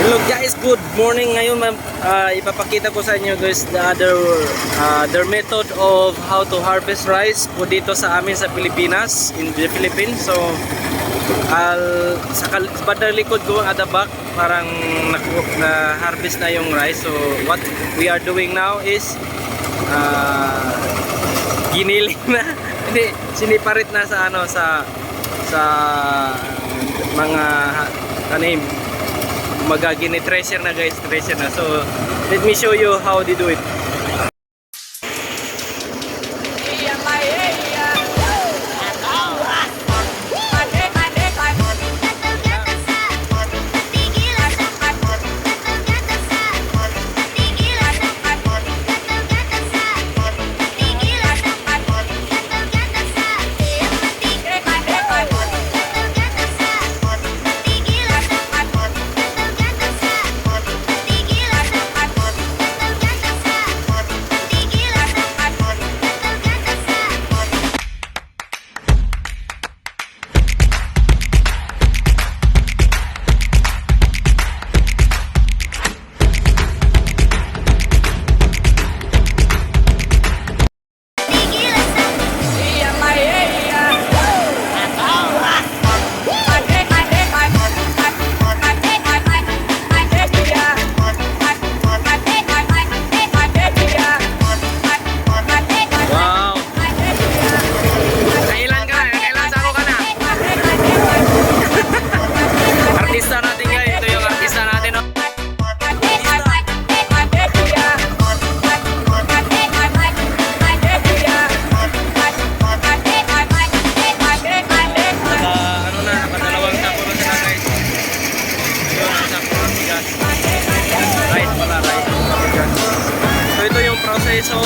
Hello guys, good morning. Ngayon ipapakita ko sa inyo guys their method of how to harvest rice po dito sa amin sa Pilipinas, in the Philippines. So sa bandang likod ko at the back, parang na-harvest na yung rice. So what we are doing now is giniling na, hindi, siniparit na sa mga tanim. Magagini-treasure na guys, treasure na. So let me show you how they do it. So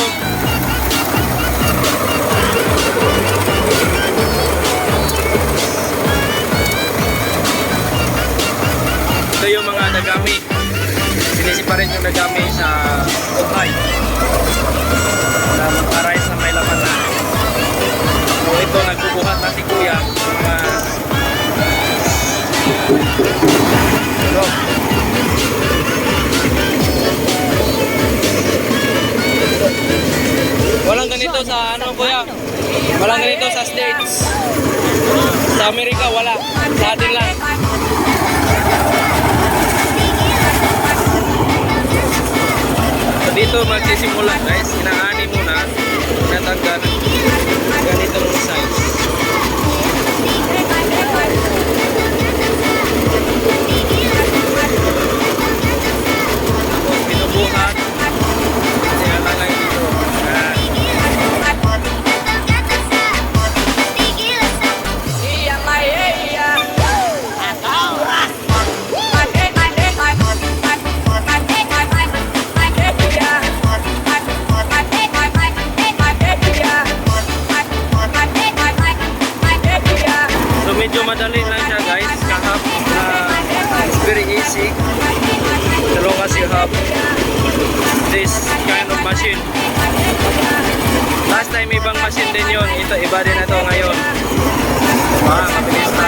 ito yung mga nagami, sinisipa rin yung nagami sa ukay na mga rice na may laman na. So ito nagbubuhat na si kuya walang ganito sa ano kuya, walang ganito sa States, sa Amerika wala, sa atin lang. So dito magsisimula guys, inaani muna, natanggal ganitong size. Tapos binubuhat, nilalagay dito. Medyo madali lang siya guys, kahap it's very easy as long as you have this kind of machine. Last time ibang machine din yon, ito iba din na ito ngayon. Mabilis na.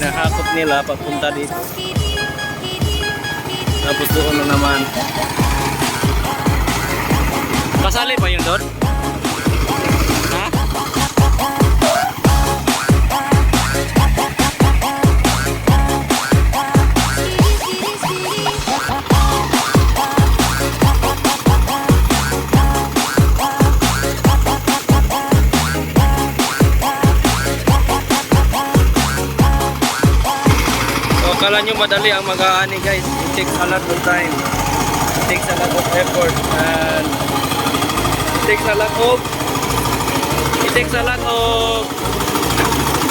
hinahakot nila papunta dito. Tapos doon na naman. Kasali ba yun doon? Ha? Akala nyo madali ang mag-aani guys. It takes a lot of time. It takes a lot of effort and it takes a lot of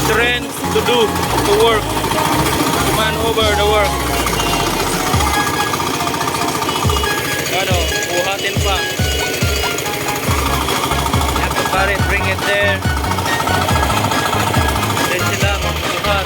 strength to do, to work, to man over the work. Ano, buhatin pa. You have to carry it, bring it there. Then sila magbuhat.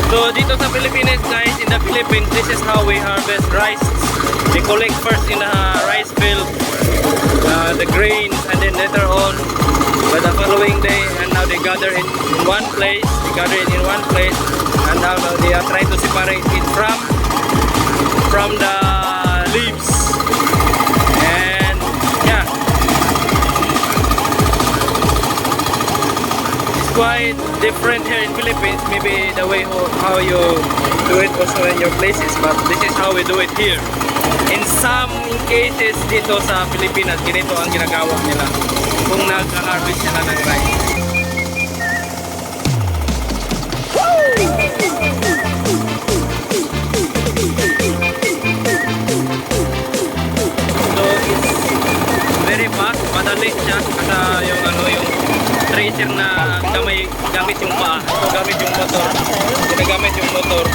So dito sa Philippines guys, in the Philippines, this is how we harvest rice. We collect first in the rice field, the grains, and then later on, by the following day, and now they gather it in one place. They gather it in one place, and now they are trying to separate it from the leaves. And yeah, it's quite different here in Philippines, maybe the way how you do it also in your places, but this is how we do it here. In some cases dito sa Pilipinas, ganito ang ginagawa nila kung nag-harvest sila ng rice. So it's very fast, madali siya kasi yung tracer na gamit yung paa, so gamit yung motor, ginagamit yung motor.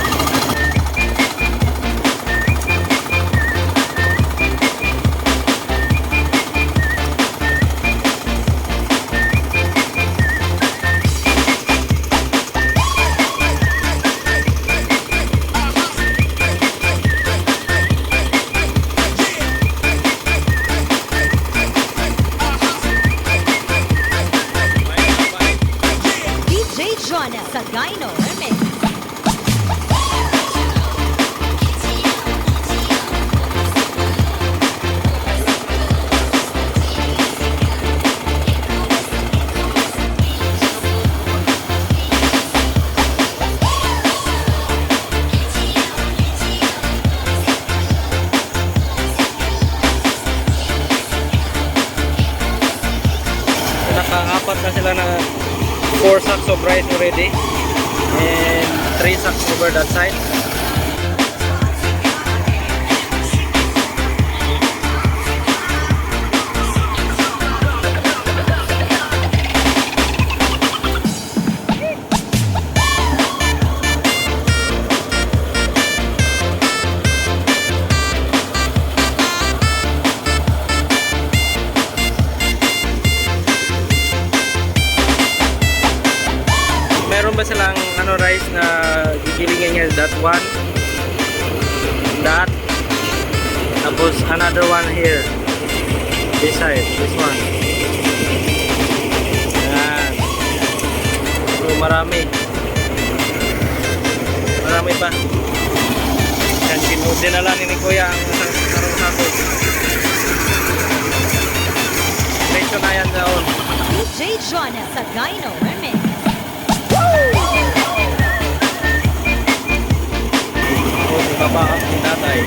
Sa Gyno Remix. Naka-apat na sila na 4 sacks of rice already and 3 sacks over that side. Meron ba silang rice na gigilingin niya, that one, that, tapos another one here, this side, this one. Yan. So marami pa. Yan, dinala ni Kuya ang sarong sako. Medyo na yan doon. DJ Jonah sa Gyno Remix. Kapakas ni tatay.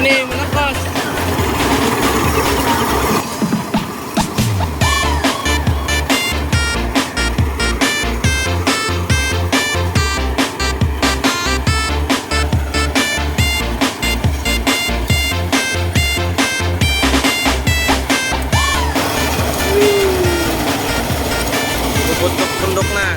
Gini, malakas. Bundok-bundok na.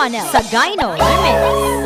Jonah Sagayno Remix.